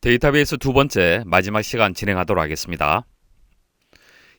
데이터베이스 두 번째 마지막 시간 진행하도록 하겠습니다.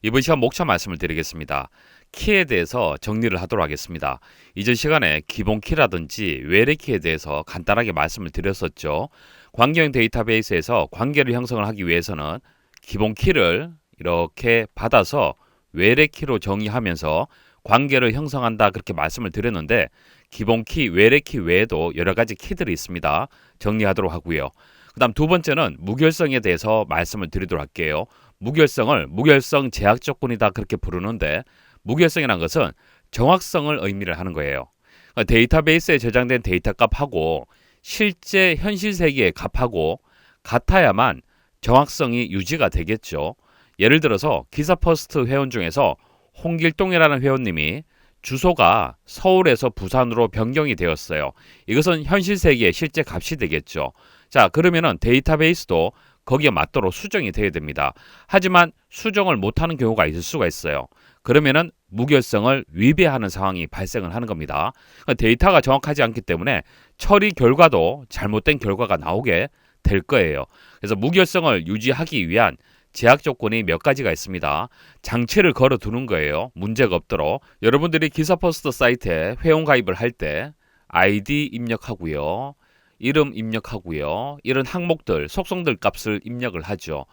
이번 시간 목차 말씀을 드리겠습니다. 키에 대해서 정리를 하도록 하겠습니다. 이전 시간에 기본 키라든지 외래 키에 대해서 간단하게 말씀을 드렸었죠. 관계형 데이터베이스에서 관계를 형성을 하기 위해서는 기본 키를 이렇게 받아서 외래 키로 정의하면서 관계를 형성한다 그렇게 말씀을 드렸는데 기본 키, 외래 키 외에도 여러 가지 키들이 있습니다. 정리하도록 하고요. 그 다음 두 번째는 무결성에 대해서 말씀을 드리도록 할게요. 무결성을 무결성 제약 조건이다 그렇게 부르는데 무결성이라는 것은 정확성을 의미를 하는 거예요. 그러니까 데이터베이스에 저장된 데이터 값하고 실제 현실 세계의 값하고 같아야만 정확성이 유지가 되겠죠. 예를 들어서 기사퍼스트 회원 중에서 홍길동이라는 회원님이 주소가 서울에서 부산으로 변경이 되었어요. 이것은 현실 세계의 실제 값이 되겠죠. 자, 그러면은 데이터베이스도 거기에 맞도록 수정이 돼야 됩니다. 하지만 수정을 못하는 경우가 있을 수가 있어요. 그러면은 무결성을 위배하는 상황이 발생을 하는 겁니다. 그러니까 데이터가 정확하지 않기 때문에 처리 결과도 잘못된 결과가 나오게 될 거예요. 그래서 무결성을 유지하기 위한 제약 조건이 몇 가지가 있습니다. 장치를 걸어 두는 거예요. 문제가 없도록. 여러분들이 기사포스트 사이트에 회원 가입을 할 때 아이디 입력하고요. 이름 입력하고요. 이런 항목들, 속성들 값을 입력을 하죠.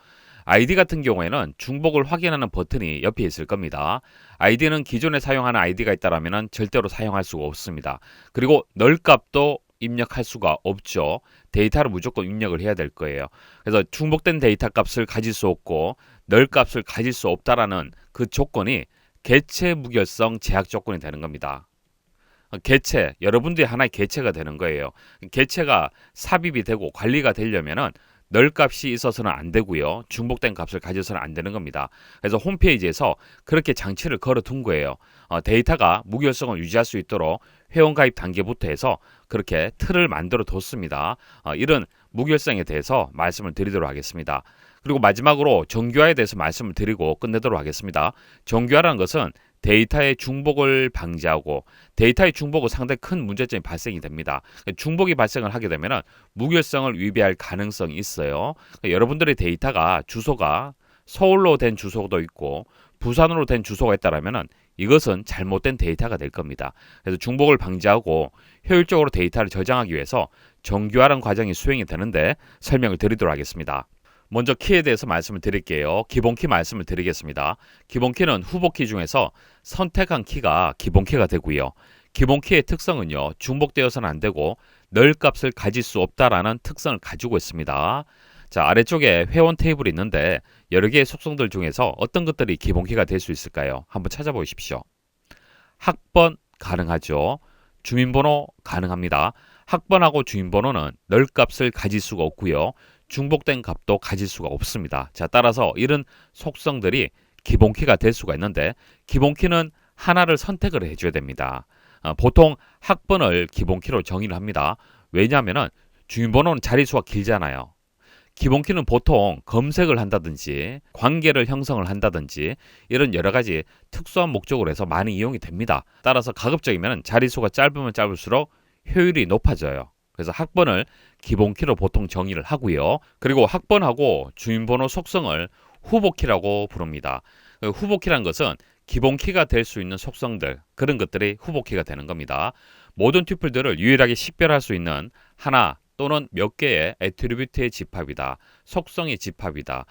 아이디 같은 경우에는 중복을 확인하는 버튼이 옆에 있을 겁니다. 아이디는 기존에 사용하는 아이디가 있다면 절대로 사용할 수가 없습니다. 그리고 널 값도 입력할 수가 없죠. 데이터를 무조건 입력을 해야 될 거예요. 그래서 중복된 데이터 값을 가질 수 없고 널 값을 가질 수 없다라는 그 조건이 개체 무결성 제약 조건이 되는 겁니다. 개체, 여러분들이 하나의 개체가 되는 거예요. 개체가 삽입이 되고 관리가 되려면은 널 값이 있어서는 안 되고요. 중복된 값을 가져서는 안 되는 겁니다. 그래서 홈페이지에서 그렇게 장치를 걸어 둔 거예요. 데이터가 무결성을 유지할 수 있도록 회원 가입 단계부터 해서 그렇게 틀을 만들어 뒀습니다. 이런 무결성에 대해서 말씀을 드리도록 하겠습니다. 그리고 마지막으로 정교화에 대해서 말씀을 드리고 끝내도록 하겠습니다. 정교화라는 것은 데이터의 중복을 방지하고 데이터의 중복은 상당히 큰 문제점이 발생이 됩니다. 중복이 발생을 하게 되면 무결성을 위배할 가능성이 있어요. 여러분들의 데이터가 주소가 서울로 된 주소도 있고 부산으로 된 주소가 있다면 이것은 잘못된 데이터가 될 겁니다. 그래서 중복을 방지하고 효율적으로 데이터를 저장하기 위해서 정교화라는 과정이 수행이 되는데 설명을 드리도록 하겠습니다. 먼저 키에 대해서 말씀을 드릴게요. 기본 키 말씀을 드리겠습니다. 기본 키는 후보 키 중에서 선택한 키가 기본 키가 되고요. 기본 키의 특성은요. 중복되어서는 안 되고 널 값을 가질 수 없다라는 특성을 가지고 있습니다. 자, 아래쪽에 회원 테이블이 있는데 여러 개의 속성들 중에서 어떤 것들이 기본 키가 될 수 있을까요? 한번 찾아보십시오. 학번 가능하죠. 주민번호 가능합니다. 학번하고 주민번호는 널 값을 가질 수가 없고요. 중복된 값도 가질 수가 없습니다. 자, 따라서 이런 속성들이 기본키가 될 수가 있는데 기본키는 하나를 선택을 해줘야 됩니다. 보통 학번을 기본키로 정의를 합니다. 왜냐하면 주민번호는 자릿수가 길잖아요. 기본키는 보통 검색을 한다든지 관계를 형성을 한다든지 이런 여러 가지 특수한 목적으로 해서 많이 이용이 됩니다. 따라서 가급적이면 자릿수가 짧으면 짧을수록 효율이 높아져요. 그래서 학번을 기본키로 보통 정의를 하고요. 그리고 학번하고 주민번호 속성을 후보키라고 부릅니다. 후보키란 것은 기본키가 될 수 있는 속성들, 그런 것들이 후보키가 되는 겁니다. 모든 튜플들을 유일하게 식별할 수 있는 하나 또는 몇 개의 애트리뷰트의 집합이다. 속성의 집합이다.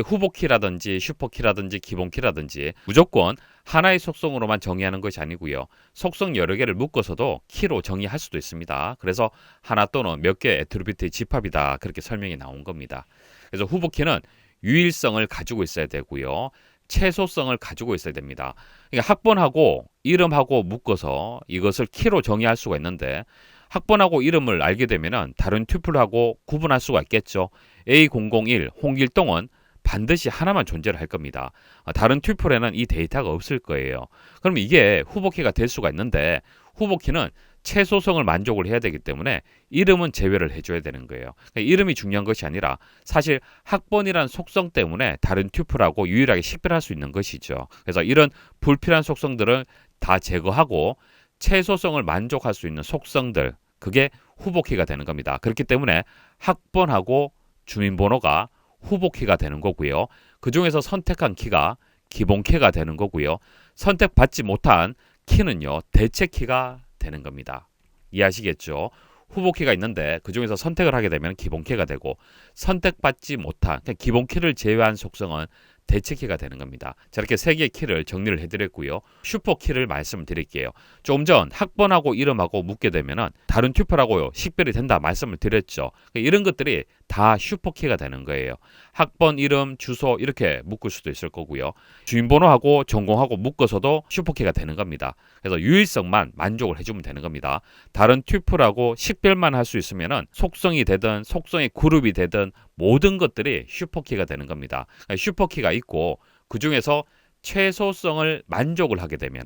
후보키라든지 슈퍼키라든지 기본키라든지 무조건 하나의 속성으로만 정의하는 것이 아니고요. 속성 여러 개를 묶어서도 키로 정의할 수도 있습니다. 그래서 하나 또는 몇 개의 애트리뷰트의 집합이다. 그렇게 설명이 나온 겁니다. 그래서 후보키는 유일성을 가지고 있어야 되고요. 최소성을 가지고 있어야 됩니다. 그러니까 학번하고 이름하고 묶어서 이것을 키로 정의할 수가 있는데 학번하고 이름을 알게 되면 다른 튜플하고 구분할 수가 있겠죠. A001 홍길동은 반드시 하나만 존재를 할 겁니다. 다른 튜플에는 이 데이터가 없을 거예요. 그럼 이게 후보키가 될 수가 있는데 후보키는 최소성을 만족을 해야 되기 때문에 이름은 제외를 해줘야 되는 거예요. 그러니까 이름이 중요한 것이 아니라 사실 학번이란 속성 때문에 다른 튜플하고 유일하게 식별할 수 있는 것이죠. 그래서 이런 불필요한 속성들을 다 제거하고 최소성을 만족할 수 있는 속성들, 그게 후보키가 되는 겁니다. 그렇기 때문에 학번하고 주민번호가 후보키가 되는 거고요. 그 중에서 선택한 키가 기본키가 되는 거고요. 선택받지 못한 키는요, 대체키가 되는 겁니다. 이해하시겠죠? 후보키가 있는데 그 중에서 선택을 하게 되면 기본키가 되고, 선택받지 못한 기본키를 제외한 속성은 대체키가 되는 겁니다. 자, 이렇게 세 개의 키를 정리를 해드렸고요. 슈퍼키를 말씀을 드릴게요. 조금 전 학번하고 이름하고 묻게 되면은 다른 튜플하고 식별이 된다 말씀을 드렸죠. 이런 것들이 다 슈퍼키가 되는 거예요. 학번, 이름, 주소 이렇게 묶을 수도 있을 거고요. 주민번호하고 전공하고 묶어서도 슈퍼키가 되는 겁니다. 그래서 유일성만 만족을 해주면 되는 겁니다. 다른 튜플하고 식별만 할 수 있으면은 속성이 되든 속성의 그룹이 되든 모든 것들이 슈퍼키가 되는 겁니다. 슈퍼키가 있고 그 중에서 최소성을 만족을 하게 되면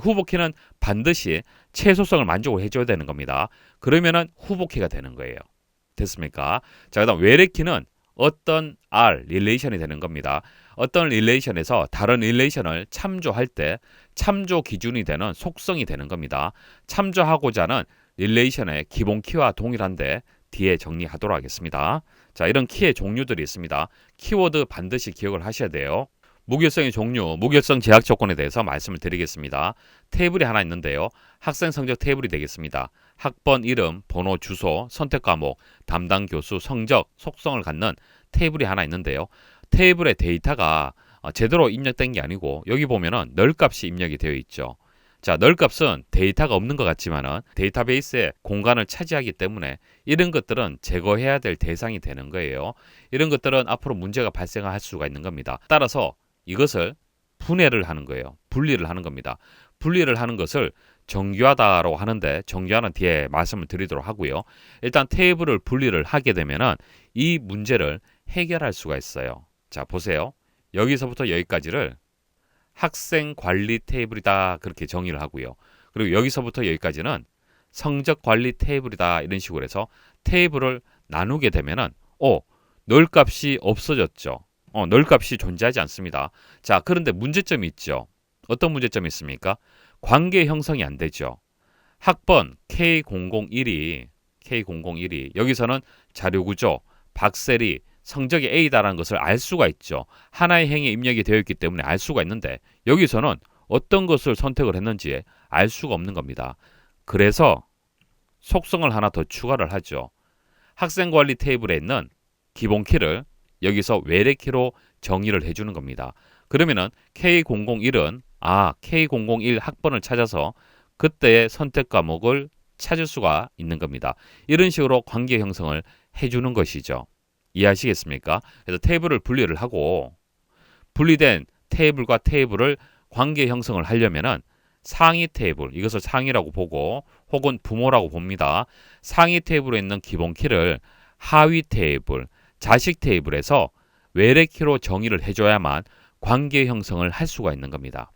후보키는 반드시 최소성을 만족을 해줘야 되는 겁니다. 그러면은 후보키가 되는 거예요. 됐습니까? 자, 그다음 외래키는 어떤 릴레이션이 되는 겁니다. 어떤 릴레이션에서 다른 릴레이션을 참조할 때 참조 기준이 되는 속성이 되는 겁니다. 참조하고자 하는 릴레이션의 기본 키와 동일한데 뒤에 정리하도록 하겠습니다. 자, 이런 키의 종류들이 있습니다. 키워드 반드시 기억을 하셔야 돼요. 무결성의 종류, 무결성 제약 조건에 대해서 말씀을 드리겠습니다. 테이블이 하나 있는데요. 학생 성적 테이블이 되겠습니다. 학번, 이름, 번호, 주소, 선택 과목, 담당 교수, 성적, 속성을 갖는 테이블이 하나 있는데요. 테이블의 데이터가 제대로 입력된 게 아니고 여기 보면은 널 값이 입력이 되어 있죠. 자, 널 값은 데이터가 없는 것 같지만은 데이터베이스에 공간을 차지하기 때문에 이런 것들은 제거해야 될 대상이 되는 거예요. 이런 것들은 앞으로 문제가 발생할 수가 있는 겁니다. 따라서 이것을 분해를 하는 거예요. 분리를 하는 겁니다. 분리를 하는 것을 정규화다라고 하는데 정규화는 뒤에 말씀을 드리도록 하고요. 일단 테이블을 분리를 하게 되면은 이 문제를 해결할 수가 있어요. 자, 보세요. 여기서부터 여기까지를 학생 관리 테이블이다 그렇게 정의를 하고요. 그리고 여기서부터 여기까지는 성적 관리 테이블이다 이런 식으로 해서 테이블을 나누게 되면은 널 값이 없어졌죠. 널 값이 존재하지 않습니다. 자, 그런데 문제점이 있죠. 어떤 문제점이 있습니까? 관계 형성이 안 되죠. 학번 K001이 여기서는 자료구조 박셀이 성적이 A다라는 것을 알 수가 있죠. 하나의 행에 입력이 되어 있기 때문에 알 수가 있는데 여기서는 어떤 것을 선택을 했는지 알 수가 없는 겁니다. 그래서 속성을 하나 더 추가를 하죠. 학생관리 테이블에 있는 기본키를 여기서 외래키로 정의를 해주는 겁니다. 그러면은 K001은 K001 학번을 찾아서 그때의 선택 과목을 찾을 수가 있는 겁니다. 이런 식으로 관계 형성을 해주는 것이죠. 이해하시겠습니까? 그래서 테이블을 분리를 하고 분리된 테이블과 테이블을 관계 형성을 하려면은 상위 테이블, 이것을 상위라고 보고 혹은 부모라고 봅니다. 상위 테이블에 있는 기본 키를 하위 테이블, 자식 테이블에서 외래키로 정의를 해줘야만 관계 형성을 할 수가 있는 겁니다.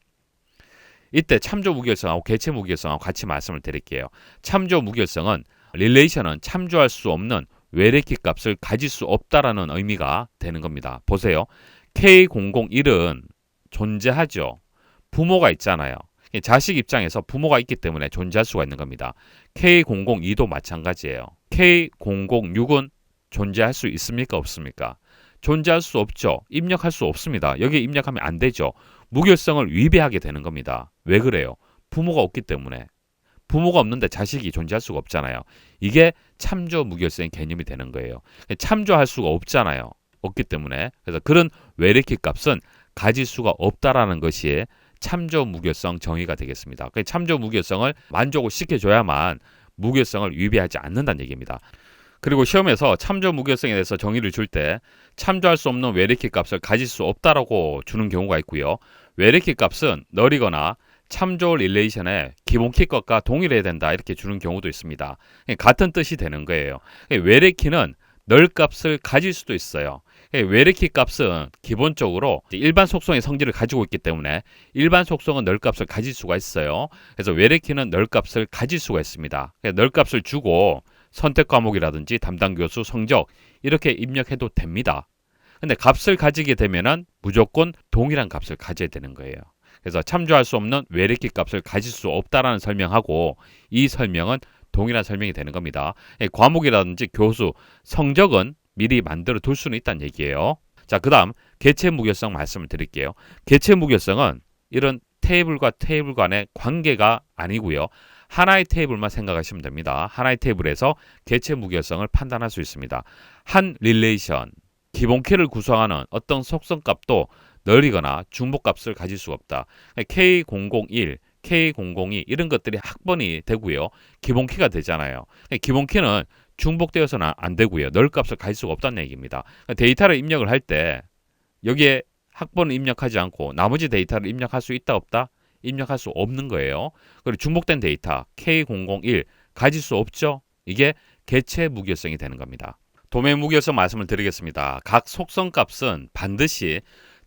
이때 참조 무결성하고 개체 무결성하고 같이 말씀을 드릴게요. 참조 무결성은 릴레이션은 참조할 수 없는 외래키 값을 가질 수 없다라는 의미가 되는 겁니다. 보세요. K001은 존재하죠. 부모가 있잖아요. 자식 입장에서 부모가 있기 때문에 존재할 수가 있는 겁니다. K002도 마찬가지예요. K006은 존재할 수 있습니까? 없습니까? 존재할 수 없죠. 입력할 수 없습니다. 여기에 입력하면 안 되죠. 무결성을 위배하게 되는 겁니다. 왜 그래요? 부모가 없기 때문에. 부모가 없는데 자식이 존재할 수가 없잖아요. 이게 참조 무결성의 개념이 되는 거예요. 참조할 수가 없잖아요. 없기 때문에. 그래서 그런 외래키 값은 가질 수가 없다라는 것이 참조 무결성 정의가 되겠습니다. 참조 무결성을 만족을 시켜줘야만 무결성을 위배하지 않는다는 얘기입니다. 그리고 시험에서 참조 무결성에 대해서 정의를 줄 때 참조할 수 없는 외래키 값을 가질 수 없다라고 주는 경우가 있고요. 외래키 값은 널이거나 참조 릴레이션의 기본 키 값과 동일해야 된다 이렇게 주는 경우도 있습니다. 같은 뜻이 되는 거예요. 외래키는 널 값을 가질 수도 있어요. 외래키 값은 기본적으로 일반 속성의 성질을 가지고 있기 때문에 일반 속성은 널 값을 가질 수가 있어요. 그래서 외래키는 널 값을 가질 수가 있습니다. 널 값을 주고 선택 과목이라든지 담당 교수 성적 이렇게 입력해도 됩니다. 근데 값을 가지게 되면은 무조건 동일한 값을 가져야 되는 거예요. 그래서 참조할 수 없는 외래키 값을 가질 수 없다라는 설명하고 이 설명은 동일한 설명이 되는 겁니다. 과목이라든지 교수, 성적은 미리 만들어 둘 수는 있다는 얘기예요. 자, 그 다음 개체 무결성 말씀을 드릴게요. 개체 무결성은 이런 테이블과 테이블 간의 관계가 아니고요. 하나의 테이블만 생각하시면 됩니다. 하나의 테이블에서 개체 무결성을 판단할 수 있습니다. 한 릴레이션, 기본 키를 구성하는 어떤 속성값도 널이거나 중복값을 가질 수가 없다. K001, K002 이런 것들이 학번이 되고요. 기본 키가 되잖아요. 기본 키는 중복되어서는 안 되고요. 널 값을 가질 수가 없다는 얘기입니다. 데이터를 입력을 할 때 여기에 학번을 입력하지 않고 나머지 데이터를 입력할 수 있다 없다? 입력할 수 없는 거예요. 그리고 중복된 데이터 K001 가질 수 없죠? 이게 개체 무결성이 되는 겁니다. 도메인 무결성 말씀을 드리겠습니다. 각 속성 값은 반드시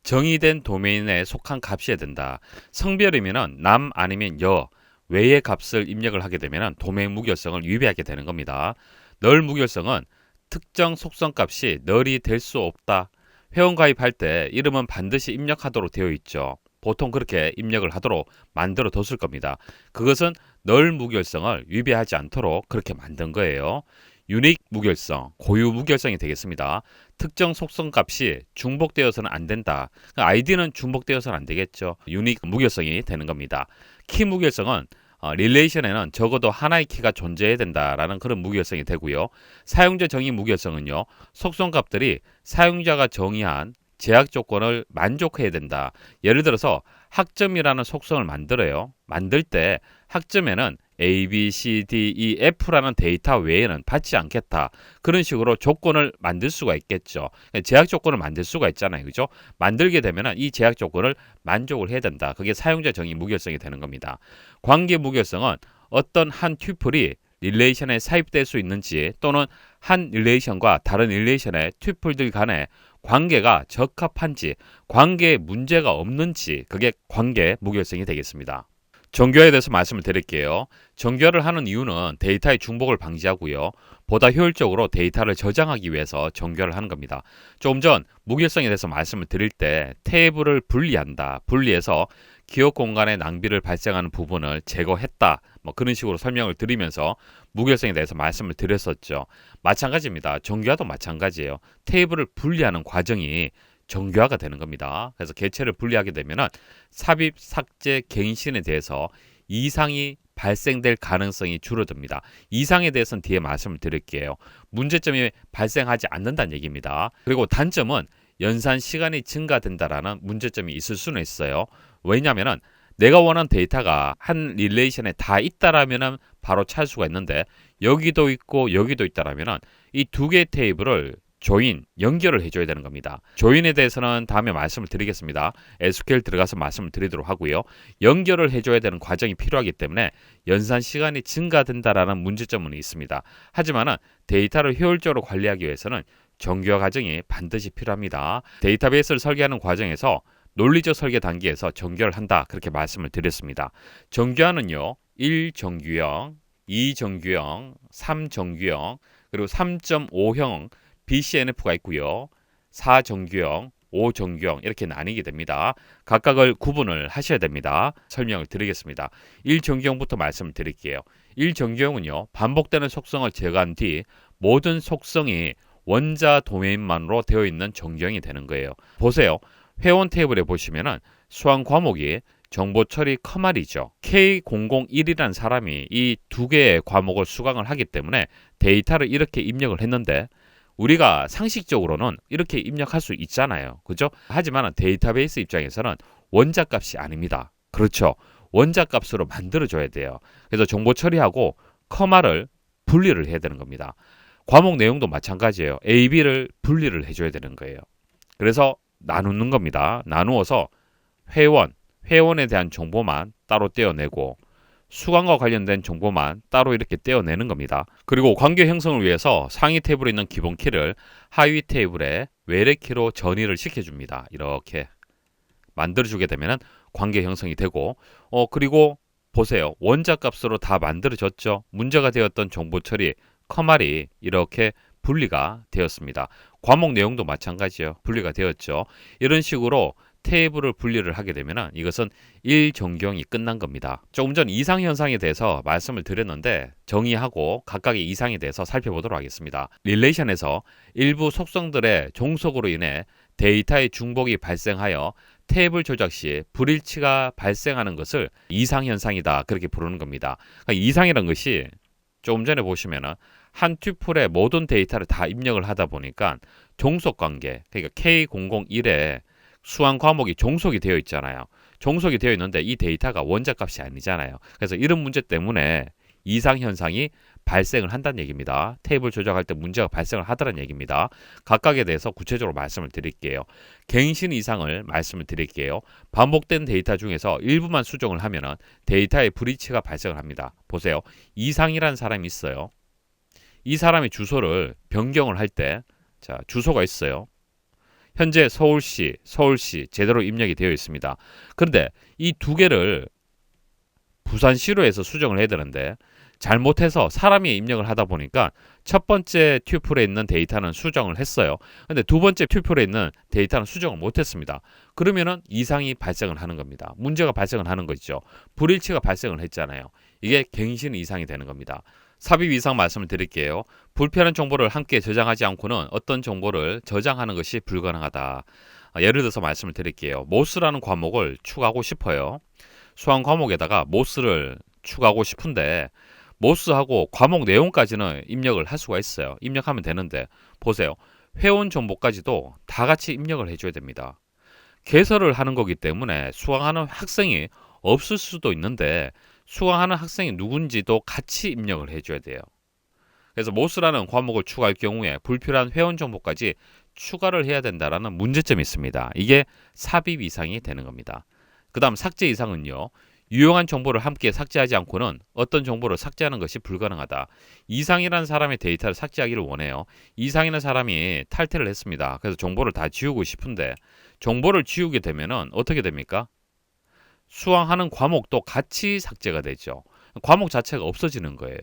정의된 도메인에 속한 값이어야 된다. 성별이면 남 아니면 여 외의 값을 입력을 하게 되면 도메인 무결성을 위배하게 되는 겁니다. 널 무결성은 특정 속성 값이 널이 될 수 없다. 회원 가입할 때 이름은 반드시 입력하도록 되어 있죠. 보통 그렇게 입력을 하도록 만들어 뒀을 겁니다. 그것은 널 무결성을 위배하지 않도록 그렇게 만든 거예요. 유닉 무결성, 고유 무결성이 되겠습니다. 특정 속성 값이 중복되어서는 안 된다. 아이디는 중복되어서는 안 되겠죠. 유닉 무결성이 되는 겁니다. 키 무결성은 릴레이션에는 적어도 하나의 키가 존재해야 된다라는 그런 무결성이 되고요. 사용자 정의 무결성은요. 속성 값들이 사용자가 정의한 제약 조건을 만족해야 된다. 예를 들어서 학점이라는 속성을 만들어요. 만들 때 학점에는 A, B, C, D, E, F라는 데이터 외에는 받지 않겠다. 그런 식으로 조건을 만들 수가 있겠죠. 제약 조건을 만들 수가 있잖아요. 그죠? 만들게 되면 이 제약 조건을 만족을 해야 된다. 그게 사용자 정의 무결성이 되는 겁니다. 관계 무결성은 어떤 한 튜플이 릴레이션에 삽입될 수 있는지 또는 한 릴레이션과 다른 릴레이션의 튜플들 간의 관계가 적합한지 관계에 문제가 없는지 그게 관계 무결성이 되겠습니다. 정교화에 대해서 말씀을 드릴게요. 정교화를 하는 이유는 데이터의 중복을 방지하고요. 보다 효율적으로 데이터를 저장하기 위해서 정교화를 하는 겁니다. 조금 전 무결성에 대해서 말씀을 드릴 때 테이블을 분리한다. 분리해서 기억 공간의 낭비를 발생하는 부분을 제거했다. 뭐 그런 식으로 설명을 드리면서 무결성에 대해서 말씀을 드렸었죠. 마찬가지입니다. 정교화도 마찬가지예요. 테이블을 분리하는 과정이 정교화가 되는 겁니다. 그래서 개체를 분리하게 되면 삽입, 삭제, 갱신에 대해서 이상이 발생될 가능성이 줄어듭니다. 이상에 대해서는 뒤에 말씀을 드릴게요. 문제점이 발생하지 않는다는 얘기입니다. 그리고 단점은 연산 시간이 증가된다라는 문제점이 있을 수는 있어요. 왜냐하면 내가 원하는 데이터가 한 릴레이션에 다 있다라면 바로 찾을 수가 있는데 여기도 있고 여기도 있다라면 이 두 개의 테이블을 조인, 연결을 해줘야 되는 겁니다. 조인에 대해서는 다음에 말씀을 드리겠습니다. SQL 들어가서 말씀을 드리도록 하고요. 연결을 해줘야 되는 과정이 필요하기 때문에 연산 시간이 증가된다라는 문제점은 있습니다. 하지만 데이터를 효율적으로 관리하기 위해서는 정교화 과정이 반드시 필요합니다. 데이터베이스를 설계하는 과정에서 논리적 설계 단계에서 정교화를 한다. 그렇게 말씀을 드렸습니다. 정교화는요. 1정규형, 2정규형, 3정규형, 그리고 3.5형 BCNF가 있고요. 4정규형, 5정규형 이렇게 나뉘게 됩니다. 각각을 구분을 하셔야 됩니다. 설명을 드리겠습니다. 1정규형부터 말씀을 드릴게요. 1정규형은요. 반복되는 속성을 제거한 뒤 모든 속성이 원자 도메인만으로 되어 있는 정규형이 되는 거예요. 보세요. 회원 테이블에 보시면은 수강 과목이 정보 처리 커말이죠. K001이라는 사람이 이 두 개의 과목을 수강을 하기 때문에 데이터를 이렇게 입력을 했는데 우리가 상식적으로는 이렇게 입력할 수 있잖아요. 그죠? 하지만 데이터베이스 입장에서는 원자값이 아닙니다. 그렇죠? 원자값으로 만들어줘야 돼요. 그래서 정보 처리하고 커마를 분리를 해야 되는 겁니다. 과목 내용도 마찬가지예요. A, B를 분리를 해줘야 되는 거예요. 그래서 나누는 겁니다. 나누어서 회원에 대한 정보만 따로 떼어내고 수강과 관련된 정보만 따로 이렇게 떼어내는 겁니다. 그리고 관계 형성을 위해서 상위 테이블에 있는 기본 키를 하위 테이블에 외래 키로 전이를 시켜줍니다. 이렇게 만들어주게 되면 관계 형성이 되고 그리고 보세요. 원자 값으로 다 만들어졌죠. 문제가 되었던 정보 처리 커말이 이렇게 분리가 되었습니다. 과목 내용도 마찬가지예요. 분리가 되었죠. 이런 식으로 테이블을 분리를 하게 되면 이것은 1정경이 끝난 겁니다. 조금 전 이상현상에 대해서 말씀을 드렸는데 정의하고 각각의 이상에 대해서 살펴보도록 하겠습니다. 릴레이션에서 일부 속성들의 종속으로 인해 데이터의 중복이 발생하여 테이블 조작 시 불일치가 발생하는 것을 이상현상이다 그렇게 부르는 겁니다. 그러니까 이상이라는 것이 조금 전에 보시면은 한 튜플의 모든 데이터를 다 입력을 하다 보니까 종속관계, 그러니까 K001에 수학 과목이 종속이 되어 있잖아요. 종속이 되어 있는데 이 데이터가 원자값이 아니잖아요. 그래서 이런 문제 때문에 이상현상이 발생을 한다는 얘기입니다. 테이블 조작할 때 문제가 발생을 하더라는 얘기입니다. 각각에 대해서 구체적으로 말씀을 드릴게요. 갱신 이상을 말씀을 드릴게요. 반복된 데이터 중에서 일부만 수정을 하면 데이터의 불일치가 발생을 합니다. 보세요. 이상이라는 사람이 있어요. 이 사람의 주소를 변경을 할 때 주소가 있어요. 현재 서울시 제대로 입력이 되어 있습니다. 그런데 이 두 개를 부산시로 해서 수정을 해야 되는데 잘못해서 사람이 입력을 하다 보니까 첫 번째 튜플에 있는 데이터는 수정을 했어요. 근데 두 번째 튜플에 있는 데이터는 수정을 못했습니다. 그러면은 이상이 발생을 하는 겁니다. 문제가 발생을 하는 거죠. 불일치가 발생을 했잖아요. 이게 갱신 이상이 되는 겁니다. 삽입 이상 말씀을 드릴게요. 불필요한 정보를 함께 저장하지 않고는 어떤 정보를 저장하는 것이 불가능하다. 예를 들어서 말씀을 드릴게요. 모스라는 과목을 추가하고 싶어요. 수학 과목에다가 모스를 추가하고 싶은데 모스하고 과목 내용까지는 입력을 할 수가 있어요. 입력하면 되는데 보세요. 회원 정보까지도 다 같이 입력을 해줘야 됩니다. 개설을 하는 거기 때문에 수강하는 학생이 없을 수도 있는데 수강하는 학생이 누군지도 같이 입력을 해줘야 돼요. 그래서 모스라는 과목을 추가할 경우에 불필요한 회원 정보까지 추가를 해야 된다는 문제점이 있습니다. 이게 삽입 이상이 되는 겁니다. 그 다음 삭제 이상은요. 유용한 정보를 함께 삭제하지 않고는 어떤 정보를 삭제하는 것이 불가능하다. 이상이라는 사람의 데이터를 삭제하기를 원해요. 이상이라는 사람이 탈퇴를 했습니다. 그래서 정보를 다 지우고 싶은데 정보를 지우게 되면은 어떻게 됩니까? 수강하는 과목도 같이 삭제가 되죠. 과목 자체가 없어지는 거예요.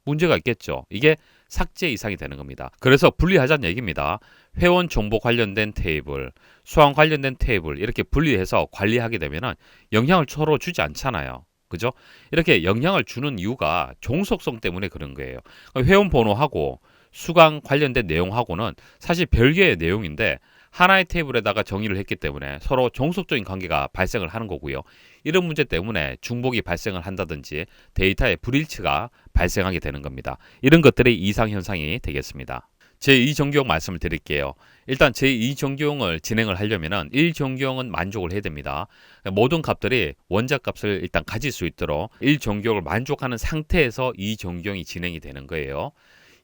문제가 있겠죠. 이게 삭제 이상이 되는 겁니다. 그래서 분리하자는 얘기입니다. 회원 정보 관련된 테이블, 수강 관련된 테이블 이렇게 분리해서 관리하게 되면 영향을 서로 주지 않잖아요. 그죠? 이렇게 영향을 주는 이유가 종속성 때문에 그런 거예요. 회원 번호하고 수강 관련된 내용하고는 사실 별개의 내용인데 하나의 테이블에다가 정의를 했기 때문에 서로 종속적인 관계가 발생을 하는 거고요. 이런 문제 때문에 중복이 발생을 한다든지 데이터의 불일치가 발생하게 되는 겁니다. 이런 것들이 이상현상이 되겠습니다. 제2정규형 말씀을 드릴게요. 일단 제2정규형을 진행을 하려면 1정규형은 만족을 해야 됩니다. 모든 값들이 원자값을 일단 가질 수 있도록 1정규형을 만족하는 상태에서 2정규형이 진행이 되는 거예요.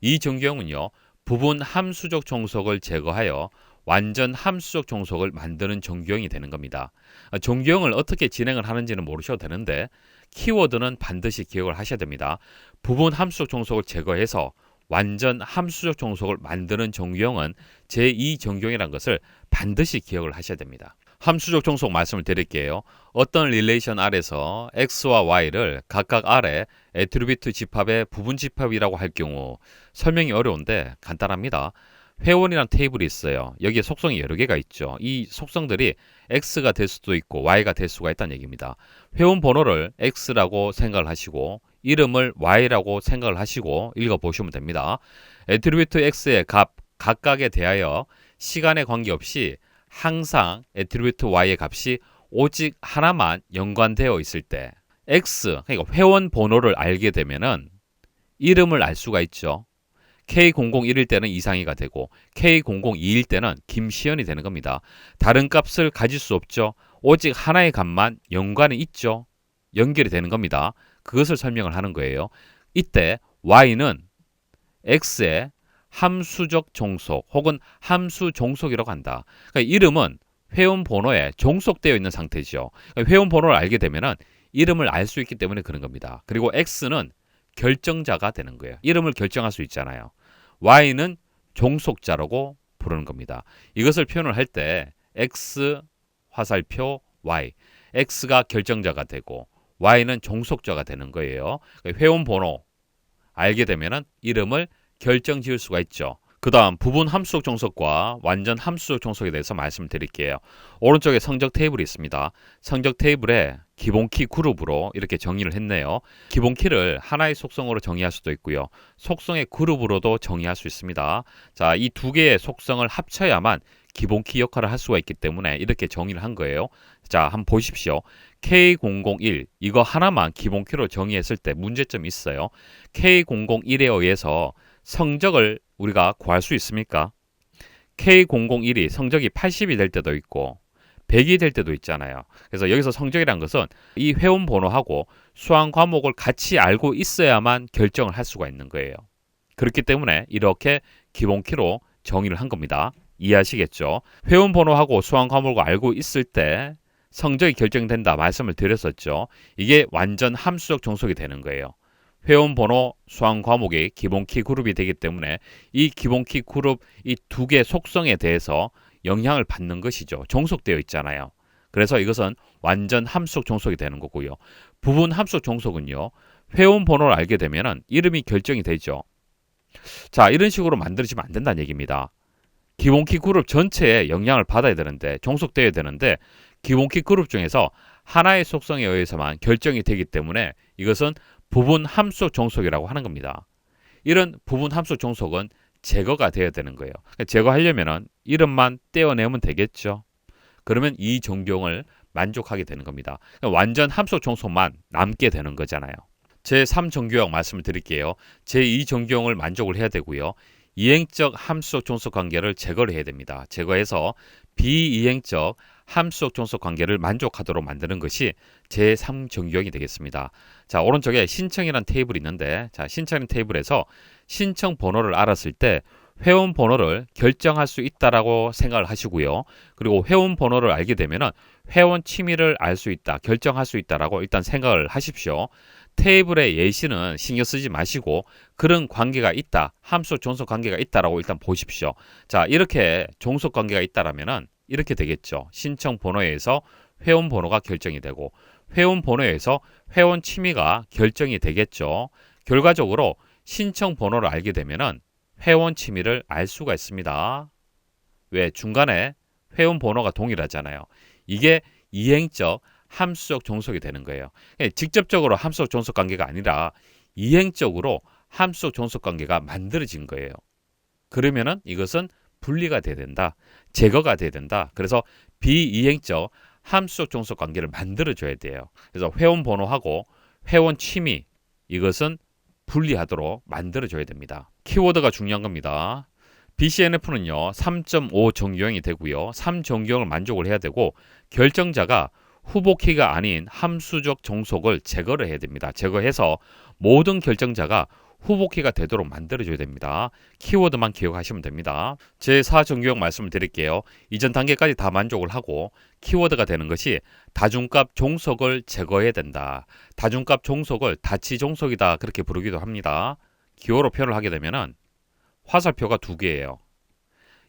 2정규형은요. 부분 함수적 종속을 제거하여 완전 함수적 종속을 만드는 정규형이 되는 겁니다. 정규형을 어떻게 진행을 하는지는 모르셔도 되는데 키워드는 반드시 기억을 하셔야 됩니다. 부분 함수적 종속을 제거해서 완전 함수적 종속을 만드는 정규형은 제2정규형이라는 것을 반드시 기억을 하셔야 됩니다. 함수적 종속 말씀을 드릴게요. 어떤 릴레이션 R에서 X와 Y를 각각 R의 애트리뷰트 집합의 부분 집합이라고 할 경우 설명이 어려운데 간단합니다. 회원이라는 테이블이 있어요. 여기에 속성이 여러 개가 있죠. 이 속성들이 X가 될 수도 있고 Y가 될 수가 있다는 얘기입니다. 회원 번호를 X라고 생각을 하시고 이름을 Y라고 생각을 하시고 읽어보시면 됩니다. 애트리뷰트 X의 값 각각에 대하여 시간에 관계없이 항상 애트리뷰트 Y의 값이 오직 하나만 연관되어 있을 때 X, 그러니까 회원 번호를 알게 되면은 이름을 알 수가 있죠. K001일 때는 이상희가 되고 K002일 때는 김시연이 되는 겁니다. 다른 값을 가질 수 없죠. 오직 하나의 값만 연관이 있죠. 연결이 되는 겁니다. 그것을 설명을 하는 거예요. 이때 Y는 X의 함수적 종속 혹은 함수 종속이라고 한다. 그러니까 이름은 회원 번호에 종속되어 있는 상태죠. 그러니까 회원 번호를 알게 되면 이름을 알 수 있기 때문에 그런 겁니다. 그리고 X는 결정자가 되는 거예요. 이름을 결정할 수 있잖아요. Y는 종속자라고 부르는 겁니다. 이것을 표현을 할 때 X 화살표 Y, X가 결정자가 되고 Y는 종속자가 되는 거예요. 회원 번호 알게 되면 이름을 결정 지을 수가 있죠. 그 다음 부분 함수적 종속과 완전 함수적 종속에 대해서 말씀드릴게요. 오른쪽에 성적 테이블이 있습니다. 성적 테이블에 기본 키 그룹으로 이렇게 정의를 했네요. 기본 키를 하나의 속성으로 정의할 수도 있고요. 속성의 그룹으로도 정의할 수 있습니다. 자, 이 두 개의 속성을 합쳐야만 기본 키 역할을 할 수가 있기 때문에 이렇게 정의를 한 거예요. 자, 한번 보십시오. K001 이거 하나만 기본 키로 정의했을 때 문제점이 있어요. K001에 의해서 성적을 우리가 구할 수 있습니까? K001이 성적이 80이 될 때도 있고 100이 될 때도 있잖아요. 그래서 여기서 성적이란 것은 이 회원 번호하고 수학 과목을 같이 알고 있어야만 결정을 할 수가 있는 거예요. 그렇기 때문에 이렇게 기본 키로 정의를 한 겁니다. 이해하시겠죠? 회원 번호하고 수학 과목을 알고 있을 때 성적이 결정된다 말씀을 드렸었죠. 이게 완전 함수적 종속이 되는 거예요. 회원 번호 수학 과목이 기본 키 그룹이 되기 때문에 이 기본 키 그룹 이 두 개 속성에 대해서 영향을 받는 것이죠. 종속되어 있잖아요. 그래서 이것은 완전 함수적 종속이 되는 거고요. 부분 함수적 종속은요. 회원 번호를 알게 되면 이름이 결정이 되죠. 자, 이런 식으로 만들어지면 안 된다는 얘기입니다. 기본 키 그룹 전체에 영향을 받아야 되는데 종속되어야 되는데 기본 키 그룹 중에서 하나의 속성에 의해서만 결정이 되기 때문에 이것은 부분 함수적 종속이라고 하는 겁니다. 이런 부분 함수적 종속은 제거가 되어야 되는 거예요. 제거하려면 이름만 떼어내면 되겠죠. 그러면 이 전경을 만족하게 되는 겁니다. 완전 함수적 종속만 남게 되는 거잖아요. 제3전교형 말씀을 드릴게요. 제2전교형을 만족을 해야 되고요. 이행적 함수적 종속 관계를 제거를 해야 됩니다. 제거해서 비이행적 함수적 종속 관계를 만족하도록 만드는 것이 제3전교형이 되겠습니다. 자, 오른쪽에 신청이라는 테이블이 있는데 자, 신청 테이블에서 신청 번호를 알았을 때 회원 번호를 결정할 수 있다라고 생각을 하시고요. 그리고 회원 번호를 알게 되면 회원 취미를 알 수 있다, 결정할 수 있다라고 일단 생각을 하십시오. 테이블의 예시는 신경 쓰지 마시고 그런 관계가 있다, 함수 종속 관계가 있다라고 일단 보십시오. 자, 이렇게 종속 관계가 있다라면은 이렇게 되겠죠. 신청 번호에 의해서 회원 번호가 결정이 되고 회원 번호에 의해서 회원 취미가 결정이 되겠죠. 결과적으로 신청 번호를 알게 되면은 회원 취미를 알 수가 있습니다. 왜? 중간에 회원 번호가 동일하잖아요. 이게 이행적 함수적 종속이 되는 거예요. 직접적으로 함수적 종속 관계가 아니라 이행적으로 함수적 종속 관계가 만들어진 거예요. 그러면은 이것은 분리가 돼야 된다. 제거가 돼야 된다. 그래서 비이행적 함수적 종속 관계를 만들어 줘야 돼요. 그래서 회원 번호하고 회원 취미 이것은 분리하도록 만들어 줘야 됩니다. 키워드가 중요한 겁니다. BCNF는요 3.5 정규형이 되고요. 3 정규형을 만족을 해야 되고 결정자가 후보키가 아닌 함수적 종속을 제거를 해야 됩니다. 제거해서 모든 결정자가 후보키가 되도록 만들어줘야 됩니다. 키워드만 기억하시면 됩니다. 제4 정규형 말씀을 드릴게요. 이전 단계까지 다 만족을 하고 키워드가 되는 것이 다중값 종속을 제거해야 된다. 다중값 종속을 다치 종속이다 그렇게 부르기도 합니다. 기호로 표현을 하게 되면 화살표가 두 개예요.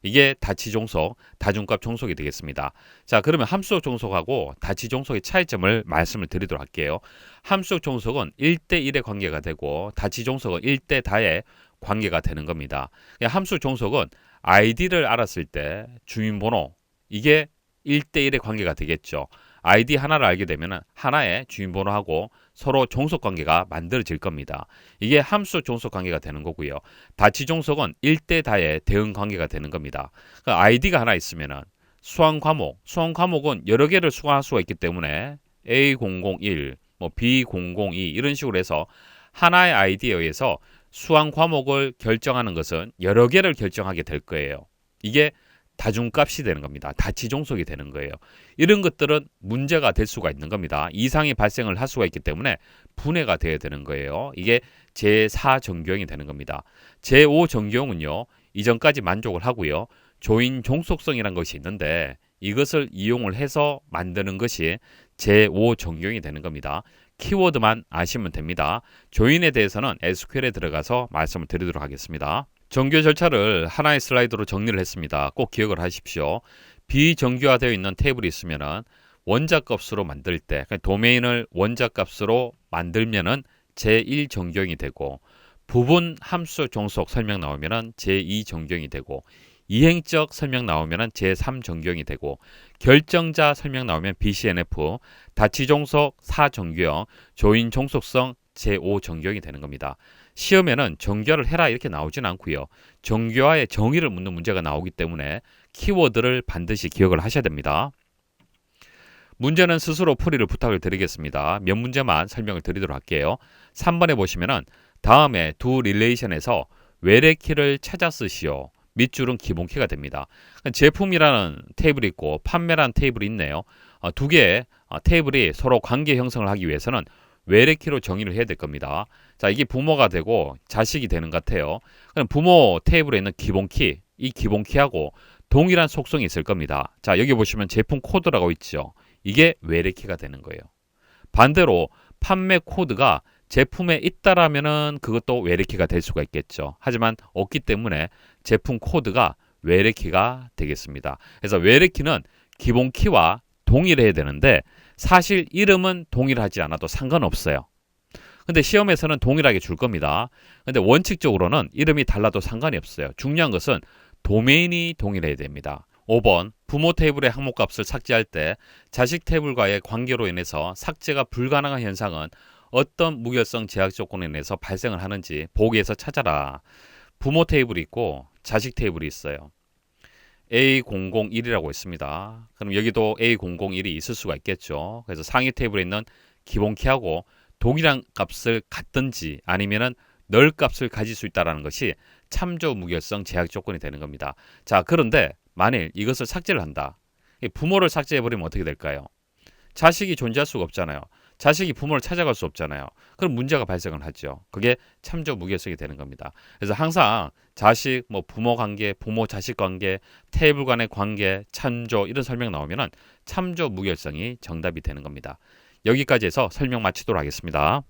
이게 다치 종속, 다중값 종속이 되겠습니다. 자, 그러면 함수적 종속하고 다치 종속의 차이점을 말씀을 드리도록 할게요. 함수적 종속은 1대1의 관계가 되고 다치 종속은 1대 다의 관계가 되는 겁니다. 함수적 종속은 아이디를 알았을 때 주민번호, 이게 1대1의 관계가 되겠죠. 아이디 하나를 알게 되면 하나의 주민번호하고 서로 종속 관계가 만들어질 겁니다. 이게 함수 종속 관계가 되는 거고요. 다치 종속은 1대 다의 대응 관계가 되는 겁니다. 그러니까 아이디가 하나 있으면 수학 과목은 여러 개를 수강할 수가 있기 때문에 A001, B002 이런 식으로 해서 하나의 아이디에 의해서 수학 과목을 결정하는 것은 여러 개를 결정하게 될 거예요. 이게 다중값이 되는 겁니다. 다치 종속이 되는 거예요. 이런 것들은 문제가 될 수가 있는 겁니다. 이상이 발생을 할 수가 있기 때문에 분해가 되어야 되는 거예요. 이게 제4 정규형이 되는 겁니다. 제5 정규형은요. 이전까지 만족을 하고요. 조인 종속성이라는 것이 있는데 이것을 이용을 해서 만드는 것이 제5 정규형이 되는 겁니다. 키워드만 아시면 됩니다. 조인에 대해서는 SQL에 들어가서 말씀을 드리도록 하겠습니다. 정규 절차를 하나의 슬라이드로 정리를 했습니다. 꼭 기억을 하십시오. 비정규화되어 있는 테이블이 있으면 원자값으로 만들 때 도메인을 원자값으로 만들면은 제1 정규형이 되고 부분 함수 종속 설명 나오면은 제2 정경이 되고 이행적 설명 나오면은 제3 정경이 되고 결정자 설명 나오면 BCNF, 다치 종속 4 정경, 조인 종속성 제5 정경이 되는 겁니다. 시험에는 정교를 해라 이렇게 나오진 않고요. 정교와의 정의를 묻는 문제가 나오기 때문에 키워드를 반드시 기억을 하셔야 됩니다. 문제는 스스로 풀이를 부탁을 드리겠습니다. 몇 문제만 설명을 드리도록 할게요. 3번에 보시면은 다음에 두 릴레이션에서 외래키를 찾아 쓰시오. 밑줄은 기본키가 됩니다. 제품이라는 테이블이 있고 판매라는 테이블이 있네요. 두 개의 테이블이 서로 관계 형성을 하기 위해서는 외래키로 정의를 해야 될 겁니다. 자, 이게 부모가 되고 자식이 되는 것 같아요. 그럼 부모 테이블에 있는 기본키, 이 기본키하고 동일한 속성이 있을 겁니다. 자, 여기 보시면 제품 코드라고 있죠. 이게 외래키가 되는 거예요. 반대로 판매 코드가 제품에 있다라면은 그것도 외래키가 될 수가 있겠죠. 하지만 없기 때문에 제품 코드가 외래키가 되겠습니다. 그래서 외래키는 기본키와 동일해야 되는데 사실 이름은 동일하지 않아도 상관없어요. 근데 시험에서는 동일하게 줄 겁니다. 근데 원칙적으로는 이름이 달라도 상관이 없어요. 중요한 것은 도메인이 동일해야 됩니다. 5번 부모 테이블의 항목값을 삭제할 때 자식 테이블과의 관계로 인해서 삭제가 불가능한 현상은 어떤 무결성 제약 조건에 인해서 발생을 하는지 보기에서 찾아라. 부모 테이블이 있고 자식 테이블이 있어요. A001이라고 있습니다. 그럼 여기도 A001이 있을 수가 있겠죠. 그래서 상위 테이블에 있는 기본키하고 동일한 값을 갖든지 아니면은 널 값을 가질 수 있다는 것이 참조 무결성 제약 조건이 되는 겁니다. 자, 그런데 만일 이것을 삭제를 한다. 부모를 삭제해버리면 어떻게 될까요? 자식이 존재할 수가 없잖아요. 자식이 부모를 찾아갈 수 없잖아요. 그럼 문제가 발생을 하죠. 그게 참조 무결성이 되는 겁니다. 그래서 항상 자식, 부모 관계, 부모 자식 관계, 테이블 간의 관계, 참조 이런 설명 나오면은 참조 무결성이 정답이 되는 겁니다. 여기까지 해서 설명 마치도록 하겠습니다.